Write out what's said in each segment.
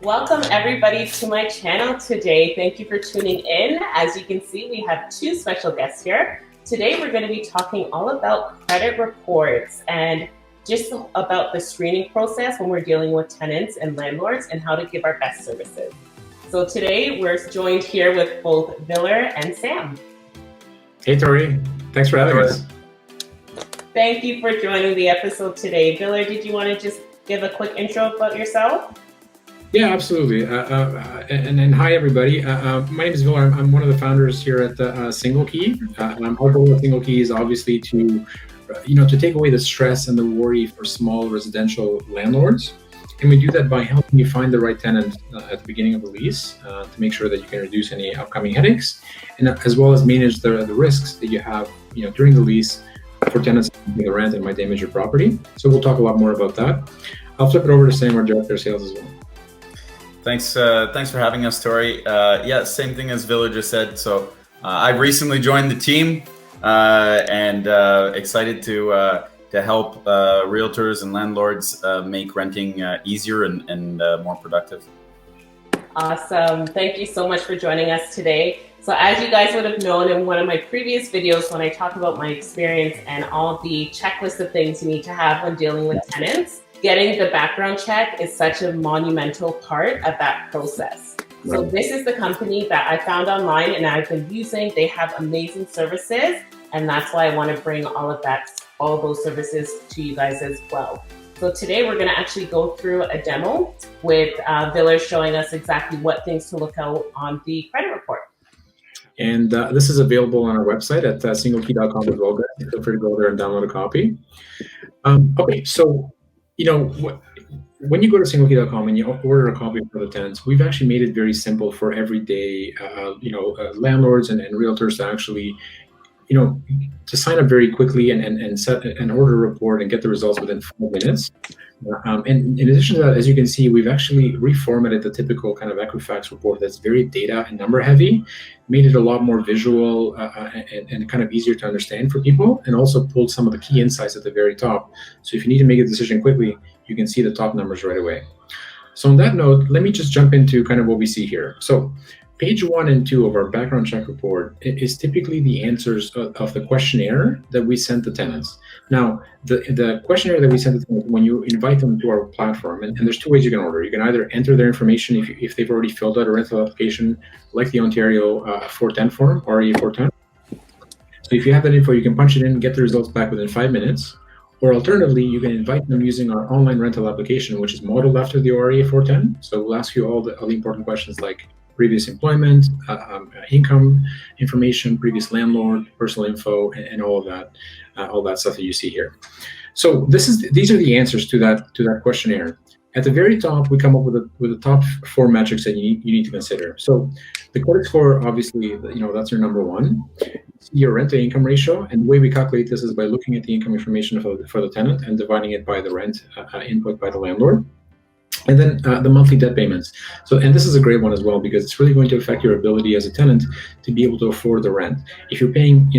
Welcome everybody to my channel today. Thank you for tuning in. As you can see, we have two special guests here. Today we're going to be talking all about credit reports and just about the screening process when we're dealing with tenants and landlords and how to give our best services. So today we're joined here with both Viller and Sam. Hey Tory, thanks for having us. Thank you for joining the episode today. Viller, did you want to just give a quick intro about yourself? Yeah, absolutely. And hi everybody. My name is Viller. I'm one of the founders here at SingleKey. Our goal at SingleKey is obviously to, to take away the stress and the worry for small residential landlords. And we do that by helping you find the right tenant at the beginning of the lease to make sure that you can reduce any upcoming headaches, and as well as manage the risks that you have, during the lease for tenants paying the rent and might damage your property. So we'll talk a lot more about that. I'll flip it over to Sam, our director of sales, as well. Thanks for having us, Tory. Yeah, same thing as Villa just said. So I've recently joined the team and excited to help realtors and landlords make renting easier and more productive. Awesome. Thank you so much for joining us today. So as you guys would have known in one of my previous videos, when I talk about my experience and all the checklist of things you need to have when dealing with tenants, getting the background check is such a monumental part of that process. So this is the company that I found online and I've been using. They have amazing services, and that's why I want to bring all those services to you guys as well. So today we're going to actually go through a demo with Viller showing us exactly what things to look out on the credit report. And this is available on our website at singlekey.com as well, guys. Feel free to go there and download a copy. Okay, so when you go to singlekey.com and you order a copy for the tenants, we've actually made it very simple for everyday, landlords and realtors to actually, to sign up very quickly and set and order a report and get the results within 5 minutes. And in addition to that, as you can see, we've actually reformatted the typical kind of Equifax report that's very data and number heavy, made it a lot more visual and kind of easier to understand for people, and also pulled some of the key insights at the very top. So if you need to make a decision quickly, you can see the top numbers right away. So on that note, let me just jump into kind of what we see here. So page 1 and 2 of our background check report is typically the answers of the questionnaire that we sent the tenants. Now, the questionnaire that we sent the tenants, when you invite them to our platform, and there's two ways you can order. You can either enter their information if they've already filled out a rental application, like the Ontario 410 form, RE 410. So if you have that info, you can punch it in and get the results back within 5 minutes. Or alternatively, you can invite them using our online rental application, which is modeled after the RE 410. So we'll ask you all the important questions like previous employment, income information, previous landlord, personal info, and all that stuff that you see here. So these are the answers to that questionnaire. At the very top, we come up with the top 4 metrics that you need to consider. So the credit score, obviously, that's your number one. Your rent to income ratio, and the way we calculate this is by looking at the income information for the tenant and dividing it by the rent input by the landlord. And then the monthly debt payments. And this is a great one as well, because it's really going to affect your ability as a tenant to be able to afford the rent. If you're paying,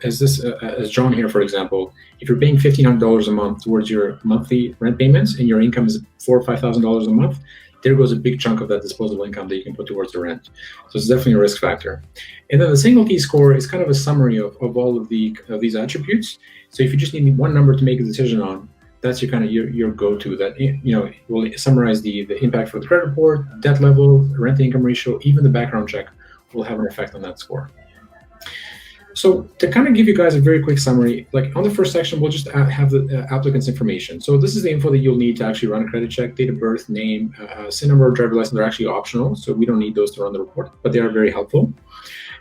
as John here, for example, if you're paying $1,500 a month towards your monthly rent payments and your income is $4,000 or $5,000 a month, there goes a big chunk of that disposable income that you can put towards the rent. So it's definitely a risk factor. And then the SingleKey score is kind of a summary of all of these attributes. So if you just need one number to make a decision on, that's your go-to that will summarize the impact for the credit report, debt level, rent to income ratio, even the background check will have an effect on that score. So to kind of give you guys a very quick summary, like on the first section, we'll just have the applicant's information. So this is the info that you'll need to actually run a credit check. Date of birth, name, SIN number, or driver license are actually optional, so we don't need those to run the report, but they are very helpful.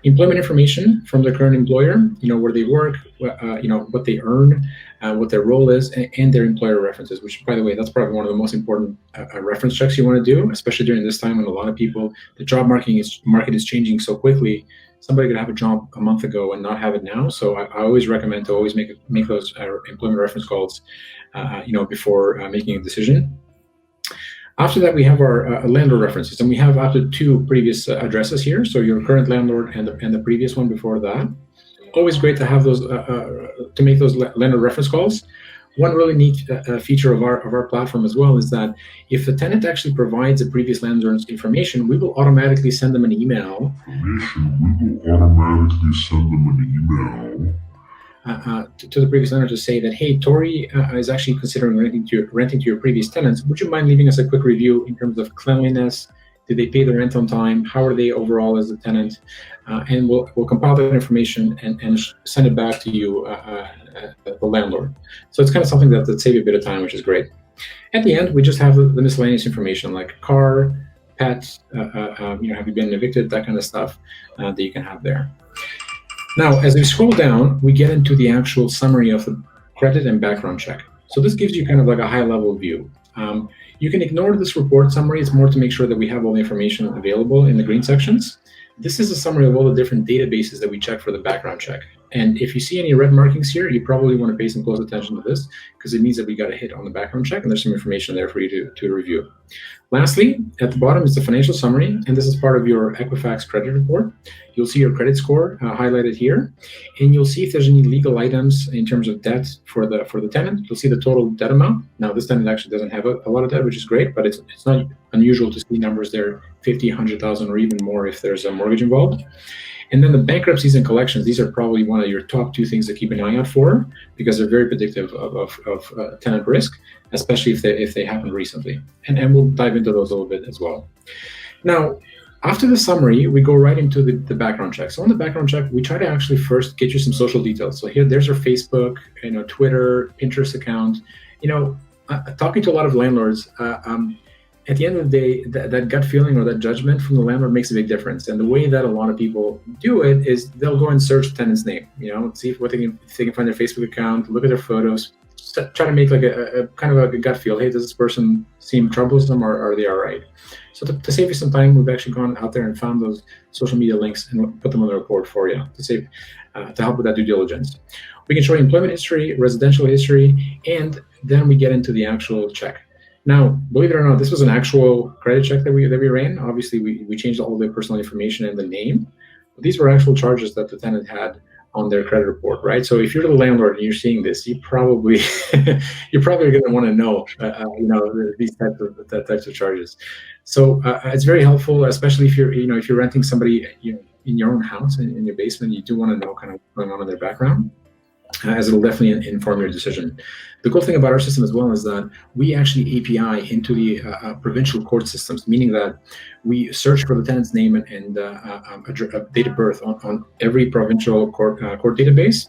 Employment information from their current employer, where they work, what they earn, what their role is, and their employer references, which, by the way, that's probably one of the most important reference checks you want to do, especially during this time when a lot of people, the job market is changing so quickly. Somebody could have a job a month ago and not have it now. So I always recommend to always make those employment reference calls, before making a decision. After that, we have our landlord references, and we have up to 2 previous addresses here. So your current landlord and the previous one before that. Always great to have those to make those landlord reference calls. One really neat feature of our platform as well is that if the tenant actually provides a previous landlord's information, we will automatically send them an email. To the previous owner to say that, hey, Tory is actually considering renting to your previous tenants. Would you mind leaving us a quick review in terms of cleanliness? Did they pay the rent on time? How are they overall as a tenant? And we'll compile that information and send it back to you, the landlord. So it's kind of something that saves you a bit of time, which is great. At the end, we just have the miscellaneous information like car, pets, have you been evicted, that kind of stuff that you can have there. Now, as we scroll down, we get into the actual summary of the credit and background check. So this gives you kind of like a high-level view. You can ignore this report summary. It's more to make sure that we have all the information available in the green sections. This is a summary of all the different databases that we check for the background check. And if you see any red markings here, you probably want to pay some close attention to this because it means that we got a hit on the background check and there's some information there for you to review. Lastly, at the bottom is the financial summary, and this is part of your Equifax credit report. You'll see your credit score highlighted here, and you'll see if there's any legal items in terms of debt for the tenant. You'll see the total debt amount. Now, this tenant actually doesn't have a lot of debt, which is great, but it's not unusual to see numbers there, 50, 100,000, or even more if there's a mortgage involved. And then the bankruptcies and collections, these are probably one of your top two things to keep an eye out for because they're very predictive of tenant risk, especially if they happen recently. And we'll dive into those a little bit as well. Now, after the summary, we go right into the background check. So on the background check, we try to actually first get you some social details. So here, there's our Facebook, Twitter, Pinterest account. Talking to a lot of landlords, at the end of the day, that gut feeling or that judgment from the landlord makes a big difference. And the way that a lot of people do it is they'll go and search the tenant's name, see if they can find their Facebook account, look at their photos, try to make like a kind of a gut feel. Hey, does this person seem troublesome or are they all right? So to save you some time, we've actually gone out there and found those social media links and put them on the report for you to help with that due diligence. We can show you employment history, residential history, and then we get into the actual check. Now, believe it or not, this was an actual credit check that we ran. Obviously, we changed all the personal information and the name. But these were actual charges that the tenant had on their credit report, right? So if you're the landlord and you're seeing this, you're probably going to want to know, these types of charges. So it's very helpful, especially if you're renting somebody, in your own house in your basement. You do want to know kind of what's going on in their background, as it'll definitely inform your decision. The cool thing about our system as well is that we actually API into the provincial court systems, meaning that we search for the tenant's name and date of birth on every provincial court database.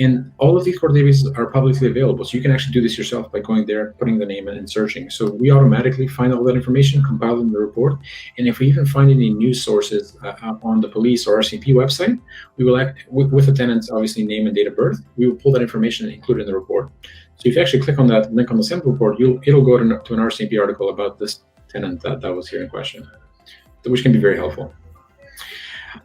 And all of these court databases are publicly available. So you can actually do this yourself by going there, putting the name in and searching. So we automatically find all that information, compile it in the report. And if we even find any news sources on the police or RCMP website, we will act with the tenant's obviously name and date of birth. We will pull that information and include it in the report. So if you actually click on that link on the sample report, it'll go to an RCMP article about this tenant that was here in question, which can be very helpful.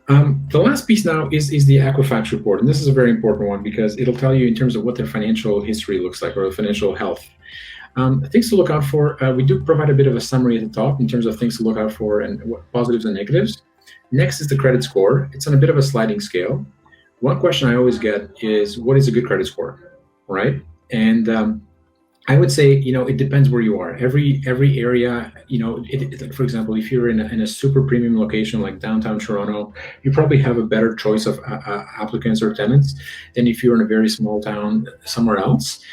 The last piece now is the Equifax report, and this is a very important one because it'll tell you in terms of what their financial history looks like or the financial health. Things to look out for, we do provide a bit of a summary at the top in terms of things to look out for and what positives and negatives. Next is the credit score. It's on a bit of a sliding scale. One question I always get is, what is a good credit score, right? And I would say, it depends where you are. Every area, for example, if you're in a super premium location like downtown Toronto, you probably have a better choice of applicants or tenants than if you're in a very small town somewhere else.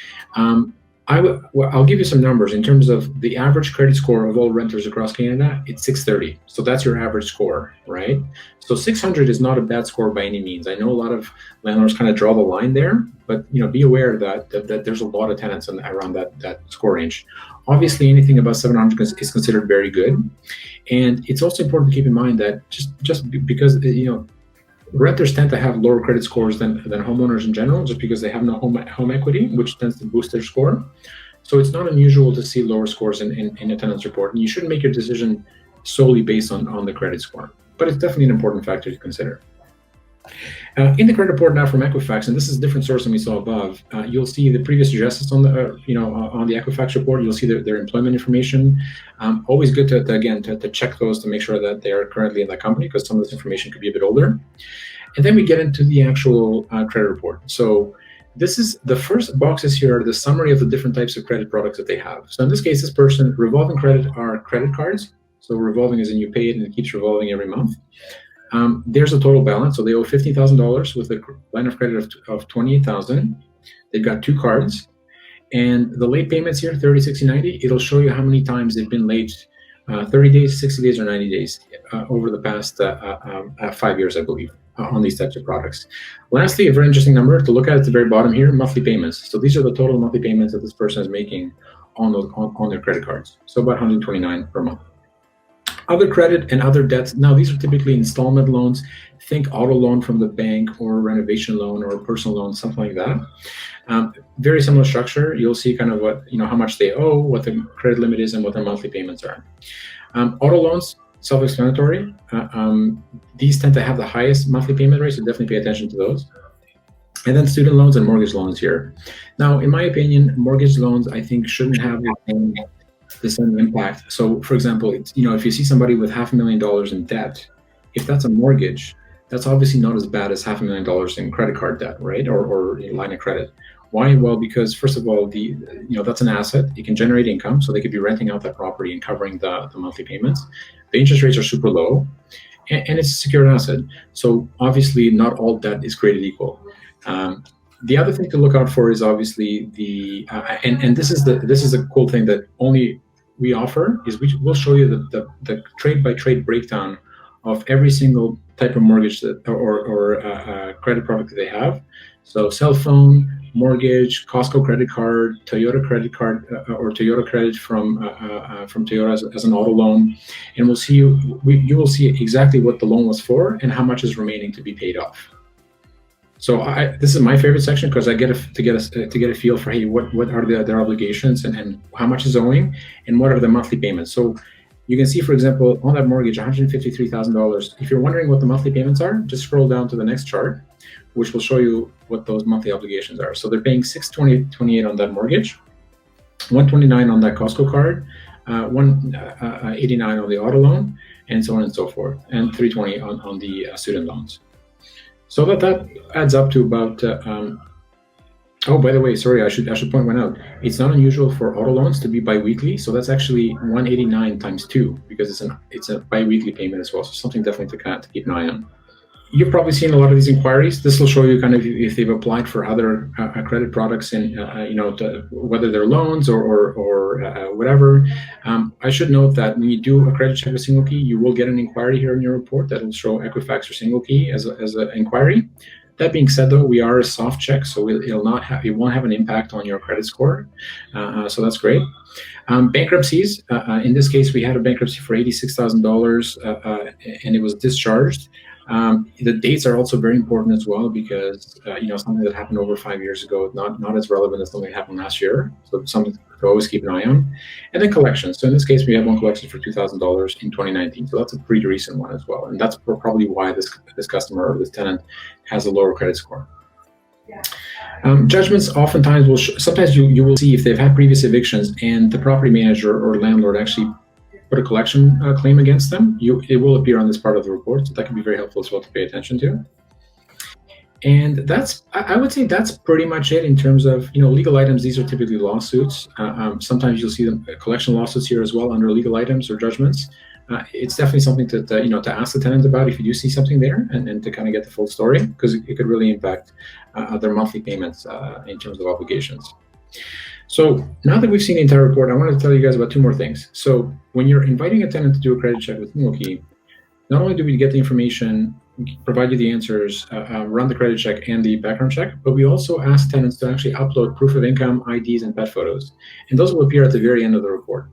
I'll give you some numbers in terms of the average credit score of all renters across Canada. It's 630. So that's your average score, right? So 600 is not a bad score by any means. I know a lot of landlords kind of draw the line there, but be aware that there's a lot of tenants around that score range. Obviously, anything above 700 is considered very good. And it's also important to keep in mind that just because, renters tend to have lower credit scores than homeowners in general, just because they have no home equity, which tends to boost their score. So it's not unusual to see lower scores in a tenant's report, and you shouldn't make your decision solely based on the credit score. But it's definitely an important factor to consider. In the credit report now from Equifax, and this is a different source than we saw above, you'll see the previous addresses on the on the Equifax report. You'll see their employment information. Always good to check those to make sure that they are currently in that company, because some of this information could be a bit older. And then we get into the actual credit report. So this is the first boxes here are the summary of the different types of credit products that they have. So in this case, this person, revolving credit are credit cards. So revolving is in you pay it and it keeps revolving every month. There's a total balance. So they owe $15,000 with a line of credit of $28,000. They've got 2 cards. And the late payments here, 30, 60, 90, it'll show you how many times they've been late, 30 days, 60 days, or 90 days over the past 5 years, I believe, on these types of products. Lastly, a very interesting number to look at the very bottom here, monthly payments. So these are the total monthly payments that this person is making on their credit cards. So about $129 per month. Other credit and other debts. Now, these are typically installment loans. Think auto loan from the bank or a renovation loan or a personal loan, something like that. Very similar structure. You'll see kind of what, how much they owe, what the credit limit is, and what their monthly payments are. Auto loans, self-explanatory. These tend to have the highest monthly payment rate, so definitely pay attention to those. And then student loans and mortgage loans here. Now, in my opinion, mortgage loans, I think, shouldn't have the same impact. So, for example, if you see somebody with $500,000 in debt, if that's a mortgage, that's obviously not as bad as $500,000 in credit card debt, right? Or a line of credit. Why? Well, because first of all, that's an asset. It can generate income, so they could be renting out that property and covering the monthly payments. The interest rates are super low, and it's a secured asset. So obviously, not all debt is created equal. The other thing to look out for is obviously and this is a cool thing that only we offer is we'll show you the trade by trade breakdown of every single type of mortgage or credit product that they have. So cell phone, mortgage, Costco credit card, Toyota credit card, or Toyota credit from Toyota as an auto loan, and you will see exactly what the loan was for and how much is remaining to be paid off. So this is my favorite section because I get to get a feel for, hey, what are their obligations and how much is owing and what are the monthly payments. So you can see, for example, on that mortgage, $153,000. If you're wondering what the monthly payments are, just scroll down to the next chart, which will show you what those monthly obligations are. So they're paying $628 on that mortgage, $129 on that Costco card, $189 on the auto loan, and so on and so forth, and $320 on the student loans. So that adds up to about. Oh, by the way, sorry, I should point one out. It's not unusual for auto loans to be biweekly, so that's actually $189 times 2 because it's a biweekly payment as well. So something definitely to keep an eye on. You've probably seen a lot of these inquiries. This will show you kind of if they've applied for other credit products and whether they're loans or whatever. I should note that when you do a credit check with SingleKey, you will get an inquiry here in your report that will show Equifax or SingleKey as an inquiry. That being said, though, we are a soft check, so it won't have an impact on your credit score. So that's great. Bankruptcies. In this case, we had a bankruptcy for $86,000, and it was discharged. The dates are also very important as well because something that happened over 5 years ago not as relevant as something that happened last year. So something to always keep an eye on. And then collections. So in this case, we have one collection for $2,000 in 2019. So that's a pretty recent one as well, and that's probably why this customer or this tenant has a lower credit score. Judgments oftentimes sometimes you will see if they've had previous evictions and the property manager or landlord actually put a collection claim against them. It will appear on this part of the report, so that can be very helpful as well to pay attention to. And I would say that's pretty much it in terms of legal items. These are typically lawsuits. Sometimes you'll see them collection lawsuits here as well under legal items or judgments. It's definitely something to ask the tenant about if you do see something there and to kind of get the full story because it could really impact their monthly payments in terms of obligations. So now that we've seen the entire report, I want to tell you guys about 2 more things. So when you're inviting a tenant to do a credit check with SingleKey, not only do we get the information, provide you the answers, run the credit check and the background check, but we also ask tenants to actually upload proof of income, IDs, and pet photos. And those will appear at the very end of the report.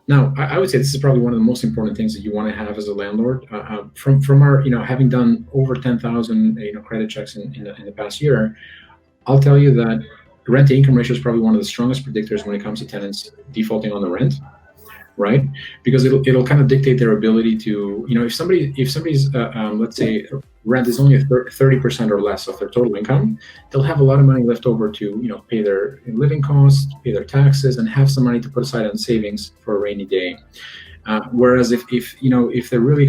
Now, I would say this is probably one of the most important things that you want to have as a landlord. From our, having done over 10,000, credit checks in the past year, I'll tell you that rent-to-income ratio is probably one of the strongest predictors when it comes to tenants defaulting on the rent, right? Because it'll kind of dictate their ability to, if somebody's let's say rent is only 30% or less of their total income, they'll have a lot of money left over to pay their living costs, pay their taxes, and have some money to put aside on savings for a rainy day. Whereas if they're really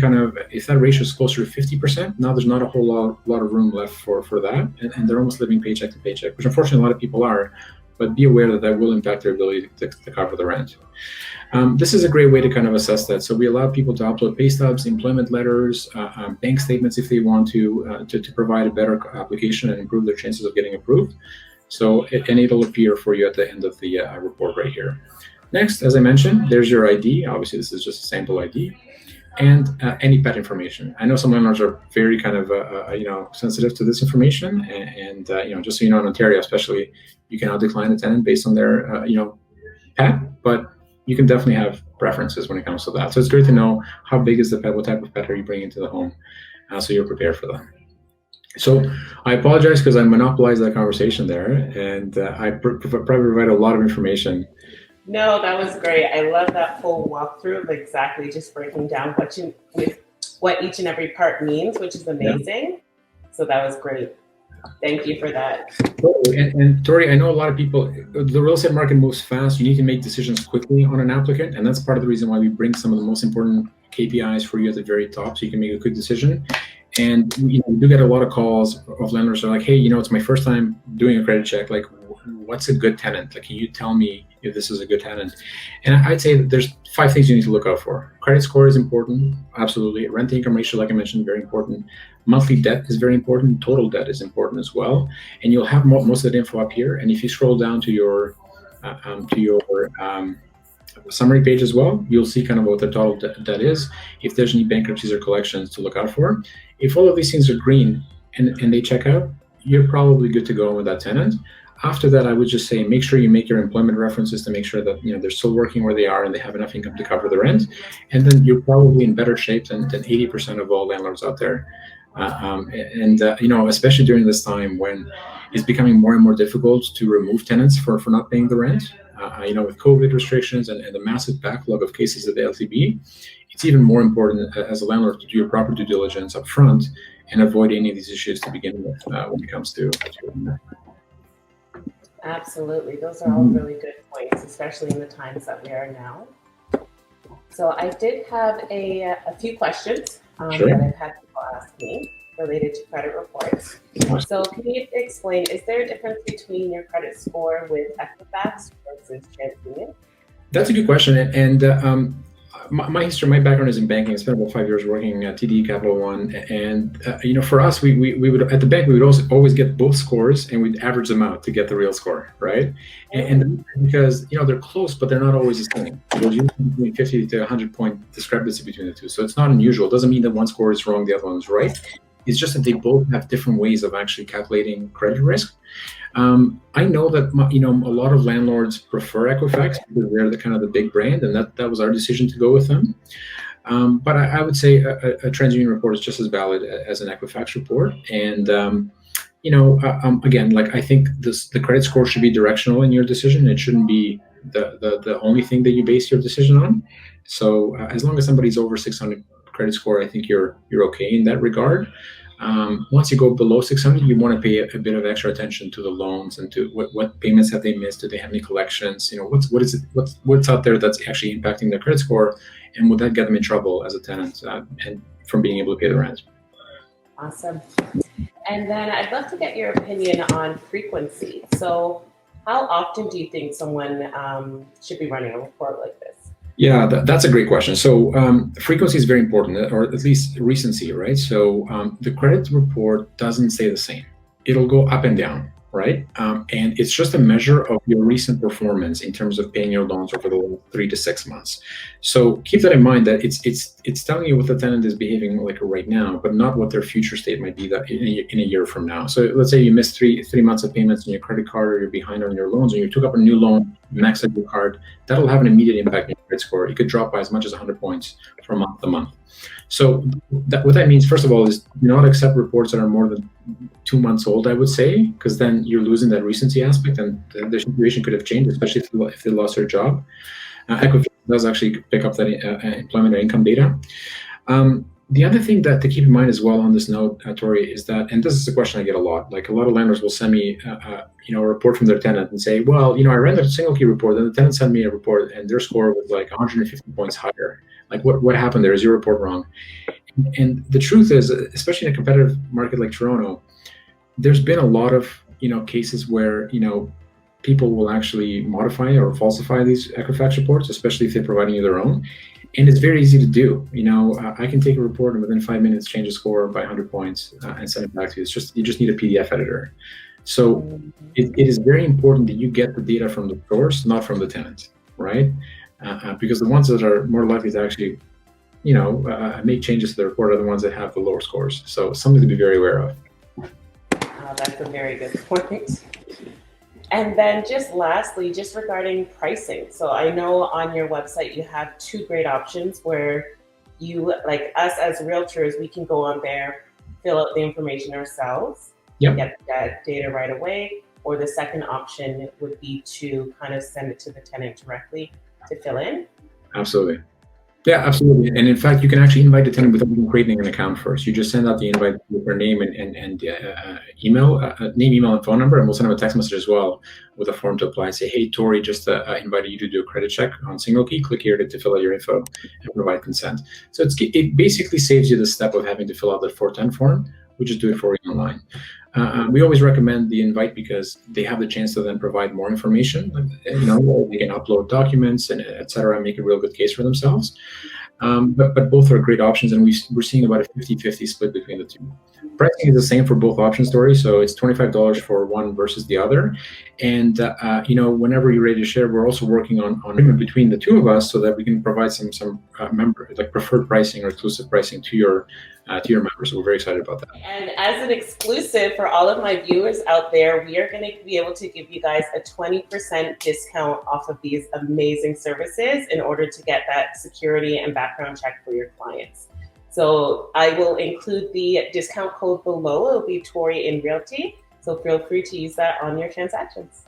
if that ratio is closer to 50%, now there's not a whole lot of room left for that, and they're almost living paycheck to paycheck, which unfortunately a lot of people are. But be aware that will impact their ability to cover the rent. This is a great way to kind of assess that. So we allow people to upload pay stubs, employment letters, bank statements if they want to provide a better application and improve their chances of getting approved. So and it'll appear for you at the end of the report right here. Next, as I mentioned, there's your ID. Obviously, this is just a sample ID. And any pet information. I know some landlords are very kind of sensitive to this information, and just so you know, in Ontario especially, you can now decline a tenant based on their pet, but you can definitely have preferences when it comes to that. So it's great to know how big is the pet, what type of pet are you bringing into the home, so you're prepared for that. So I apologize because I monopolized that conversation there, and I probably provide a lot of information. No, that was great. I love that full walkthrough of exactly just breaking down what each and every part means, which is amazing. Yeah. So that was great. Thank you for that. And Tory, I know a lot of people, the real estate market moves fast. You need to make decisions quickly on an applicant. And that's part of the reason why we bring some of the most important KPIs for you at the very top so you can make a quick decision. And we do get a lot of calls of landlords who are like, hey, it's my first time doing a credit check. Like, what's a good tenant? Like, can you tell me if this is a good tenant? And I'd say that there's 5 things you need to look out for. Credit score is important, absolutely. Rent income ratio, like I mentioned, very important. Monthly debt is very important. Total debt is important as well. And you'll have most of that info up here. And if you scroll down to your summary page as well, you'll see kind of what the total debt is. If there's any bankruptcies or collections to look out for. If all of these things are green and they check out, you're probably good to go with that tenant. After that, I would just say make sure you make your employment references to make sure that they're still working where they are and they have enough income to cover the rent. And then you're probably in better shape than 80% of all landlords out there. Especially during this time when it's becoming more and more difficult to remove tenants for not paying the rent. With COVID restrictions and the massive backlog of cases at the LTB, it's even more important as a landlord to do your proper due diligence up front and avoid any of these issues to begin with when it comes to Absolutely. Those are all really good points, especially in the times that we are now. So I did have a few questions Sure. that I've had people ask me related to credit reports. So can you explain, is there a difference between your credit score with Equifax versus TransUnion? That's a good question. And my history, my background is in banking. I spent about 5 years working at TD Capital One. And, for us, we would, at the bank, we would also always get both scores and we'd average them out to get the real score, right? And because, they're close, but they're not always the same. There's usually between 50 to 100 point discrepancy between the two. So it's not unusual. It doesn't mean that one score is wrong, the other one is right. It's just that they both have different ways of actually calculating credit risk. I know that a lot of landlords prefer Equifax because they're the big brand, and that was our decision to go with them. But I would say a TransUnion report is just as valid as an Equifax report. And again, I think the credit score should be directional in your decision. It shouldn't be the only thing that you base your decision on. So as long as somebody's over 600 credit score, I think you're okay in that regard. Once you go below 600, you want to pay a bit of extra attention to the loans and to what payments have they missed? Do they have any collections? What's out there that's actually impacting their credit score, and would that get them in trouble as a tenant and from being able to pay the rent? Awesome. And then I'd love to get your opinion on frequency. So how often do you think someone should be running a report like this? Yeah, that's a great question. So frequency is very important, or at least recency, right? So the credit report doesn't stay the same. It'll go up and down, right? And it's just a measure of your recent performance in terms of paying your loans over the last 3 to 6 months. So keep that in mind, that it's telling you what the tenant is behaving like right now, but not what their future state might be that in a year from now. So let's say you missed three months of payments on your credit card, or you're behind on your loans, and you took up a new loan, maxed out your card. That'll have an immediate impact on your credit score. It could drop by as much as 100 points from month to month. So what that means, first of all, is do not accept reports that are more than 2 months old, I would say, because then you're losing that recency aspect, and the situation could have changed, especially if they lost their job. Equifax does actually pick up that employment or income data. The other thing that to keep in mind as well on this note, Tory, is that, and this is a question I get a lot, like a lot of landlords will send me a report from their tenant and say, well, I ran the SingleKey report, and the tenant sent me a report and their score was like 150 points higher. Like what happened there? Is your report wrong? And the truth is, especially in a competitive market like Toronto, there's been a lot of cases where people will actually modify or falsify these Equifax reports, especially if they're providing you their own. And it's very easy to do. I can take a report and within 5 minutes change a score by 100 points and send it back to you. You just need a PDF editor. So it is very important that you get the data from the source, not from the tenant, right? Because the ones that are more likely to actually, make changes to the report are the ones that have the lower scores. So something to be very aware of. That's a very good point. And then just lastly, just regarding pricing. So I know on your website, you have two great options where you, like us as realtors, we can go on there, fill out the information ourselves, Yep. get that data right away. Or the second option would be to kind of send it to the tenant directly to fill in. Absolutely. Yeah, absolutely. And in fact, you can actually invite the tenant without even creating an account first. You just send out the invite with their name and email, name, email, and phone number, and we'll send them a text message as well with a form to apply. Say, hey, Tory just invited you to do a credit check on SingleKey. Click here to fill out your info and provide consent. So it basically saves you the step of having to fill out the 410 form. We just do it for you online. We always recommend the invite because they have the chance to then provide more information. They can upload documents and et cetera, and make a real good case for themselves. But both are great options, and we're seeing about a 50-50 split between the two. Pricing is the same for both options, Tory. So it's $25 for one versus the other. And whenever you're ready to share, we're also working on agreement between the two of us so that we can provide some preferred pricing or exclusive pricing to your members. So we're very excited about that. And as an exclusive for all of my viewers out there, we are going to be able to give you guys a 20% discount off of these amazing services in order to get that security and background check for your clients. So I will include the discount code below. It'll be ToryInRealty. So feel free to use that on your transactions.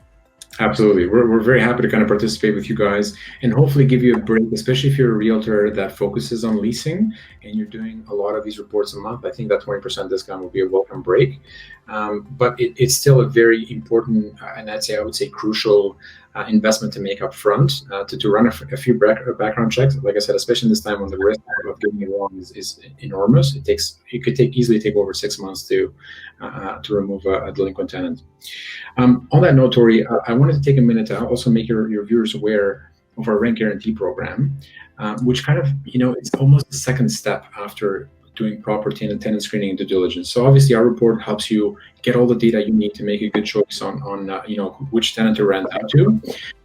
Absolutely. We're very happy to kind of participate with you guys and hopefully give you a break, especially if you're a realtor that focuses on leasing and you're doing a lot of these reports a month. I think that 20% discount will be a welcome break. But it's still a very important and I would say crucial investment to make up front to run a few background checks. Like I said, especially in this time when the risk of getting it wrong is enormous. It could easily take over 6 months to remove a delinquent tenant. On that note, Tory, I wanted to take a minute to also make your viewers aware of our rent guarantee program, which kind of, it's almost the second step after doing proper tenant screening and due diligence. So obviously our report helps you get all the data you need to make a good choice on which tenant to rent out to.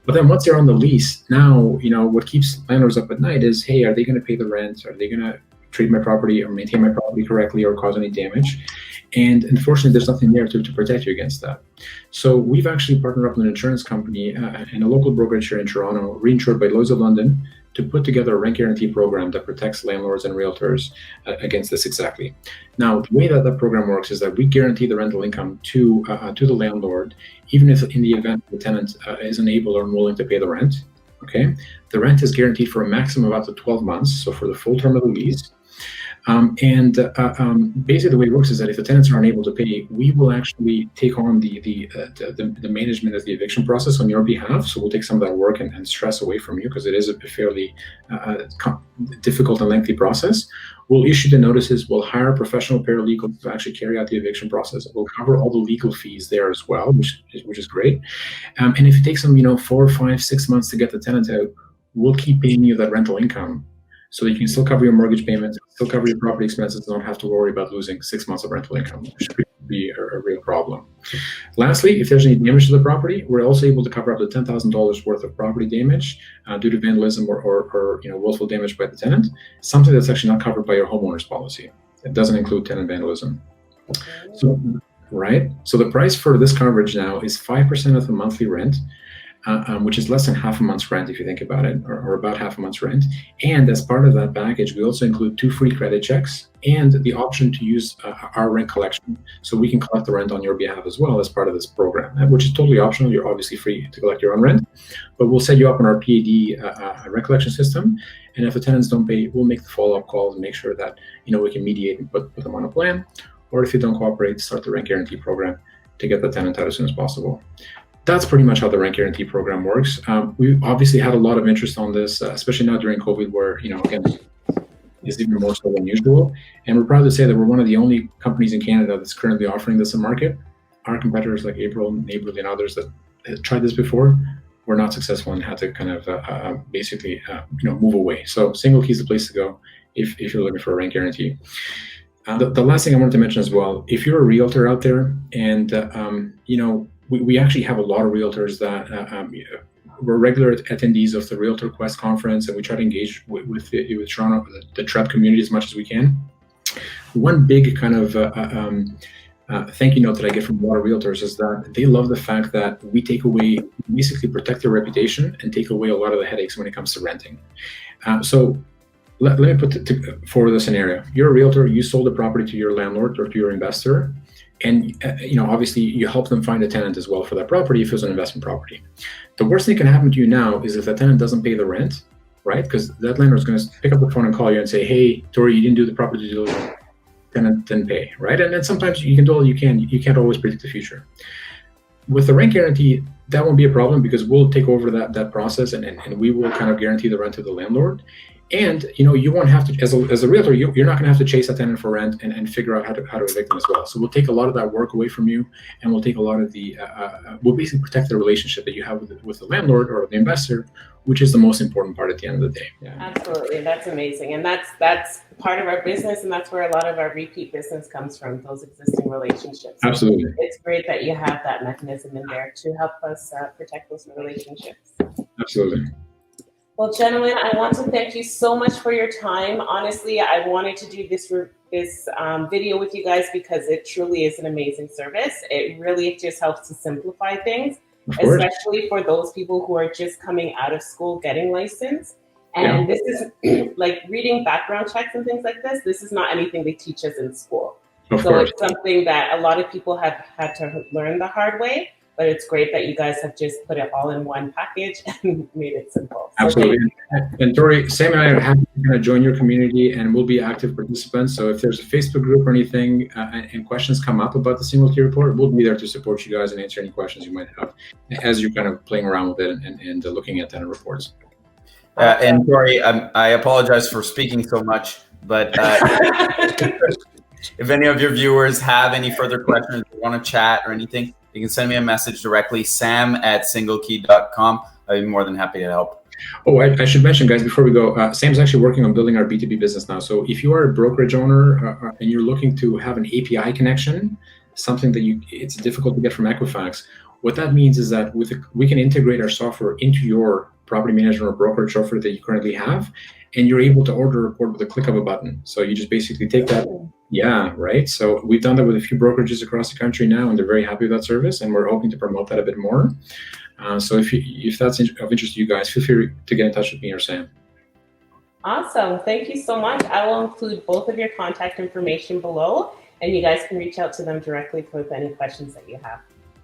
But then once they're on the lease, now, what keeps landlords up at night is, hey, are they going to pay the rent? Are they going to treat my property or maintain my property correctly or cause any damage? And unfortunately, there's nothing there to protect you against that. So we've actually partnered up with an insurance company and a local brokerage here in Toronto, reinsured by Lloyd's of London, to put together a rent guarantee program that protects landlords and realtors against this exactly. Now, the way that program works is that we guarantee the rental income to the landlord, even if in the event the tenant is unable or unwilling to pay the rent. Okay, the rent is guaranteed for a maximum of up to 12 months, so for the full term of the lease. Basically the way it works is that if the tenants are unable to pay, we will actually take on the management of the eviction process on your behalf. So we'll take some of that work and stress away from you because it is a fairly difficult and lengthy process. We'll issue the notices. We'll hire professional paralegals to actually carry out the eviction process. We'll cover all the legal fees there as well, which is great. And if it takes them, 4, 5, 6 months to get the tenant out, we'll keep paying you that rental income, so you can still cover your mortgage payments, still cover your property expenses, and don't have to worry about losing 6 months of rental income, which could be a real problem. Lastly, if there's any damage to the property, we're also able to cover up to $10,000 worth of property damage due to vandalism or willful damage by the tenant, something that's actually not covered by your homeowner's policy. It doesn't include tenant vandalism. So the price for this coverage now is 5% of the monthly rent, which is less than half a month's rent if you think about it, or about half a month's rent. And as part of that package, we also include 2 free credit checks and the option to use our rent collection. So we can collect the rent on your behalf as well as part of this program, which is totally optional. You're obviously free to collect your own rent, but we'll set you up on our PAD rent collection system. And if the tenants don't pay, we'll make the follow-up calls and make sure that we can mediate and put them on a plan. Or if you don't cooperate, start the rent guarantee program to get the tenant out as soon as possible. that's pretty much how the rent guarantee program works. We obviously had a lot of interest on this, especially now during COVID, where, again, is even more so than usual. And we're proud to say that we're one of the only companies in Canada that's currently offering this in market. Our competitors like April, Neighborly, and others that had tried this before were not successful and had to kind of basically move away. So SingleKey is the place to go if you're looking for a rent guarantee. The last thing I wanted to mention as well, if you're a realtor out there, and we actually have a lot of realtors that we're regular attendees of the Realtor Quest conference, and we try to engage with Toronto, the TREP community as much as we can. One big kind of thank you note that I get from a lot of realtors is that they love the fact that we basically protect their reputation and take away a lot of the headaches when it comes to renting. So let me put forward the scenario. You're a realtor, you sold a property to your landlord or to your investor, and obviously you help them find a tenant as well for that property if it's an investment property. The worst thing that can happen to you now is if the tenant doesn't pay the rent, right? Because that landlord is going to pick up the phone and call you and say, hey, Tory, you didn't do the proper due diligence. Tenant didn't pay, right? And then sometimes you can do all you can. You can't always predict the future. With the rent guarantee, that won't be a problem because we'll take over that process and we will kind of guarantee the rent to the landlord. And you won't have to, as a realtor, you're not going to have to chase a tenant for rent and figure out how to evict them as well. So we'll take a lot of that work away from you, and we'll take a lot of we'll basically protect the relationship that you have with the landlord or the investor, which is the most important part at the end of the day. Yeah. Absolutely, that's amazing, and that's part of our business, and that's where a lot of our repeat business comes from, those existing relationships. So absolutely, it's great that you have that mechanism in there to help us protect those relationships. Absolutely. Well, gentlemen, I want to thank you so much for your time. Honestly, I wanted to do this video with you guys because it truly is an amazing service. It really just helps to simplify things, especially for those people who are just coming out of school getting licensed. And this is like reading background checks and things like this. This is not anything they teach us in school. It's something that a lot of people have had to learn the hard way. But it's great that you guys have just put it all in one package and made it simple. So absolutely. And Tory, Sam and I are happy to kind of join your community, and we'll be active participants. So if there's a Facebook group or anything and questions come up about the SingleKey report, we'll be there to support you guys and answer any questions you might have as you're kind of playing around with it and looking at tenant reports. And Tory, I apologize for speaking so much, but if any of your viewers have any further questions or want to chat or anything, you can send me a message directly, sam@singlekey.com. I'd be more than happy to help. Oh, I should mention, guys, before we go, Sam's actually working on building our B2B business now. So if you are a brokerage owner and you're looking to have an API connection, something that it's difficult to get from Equifax, what that means is that we can integrate our software into your property management or brokerage software that you currently have, and you're able to order a report with a click of a button. So you just basically take that. Yeah, right. So we've done that with a few brokerages across the country now, and they're very happy with that service, and we're hoping to promote that a bit more. So if that's of interest to you guys, feel free to get in touch with me or Sam. Awesome. Thank you so much. I will include both of your contact information below, and you guys can reach out to them directly with any questions that you have.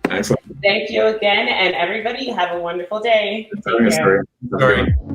Excellent. Thank you again, and everybody have a wonderful day. Take care.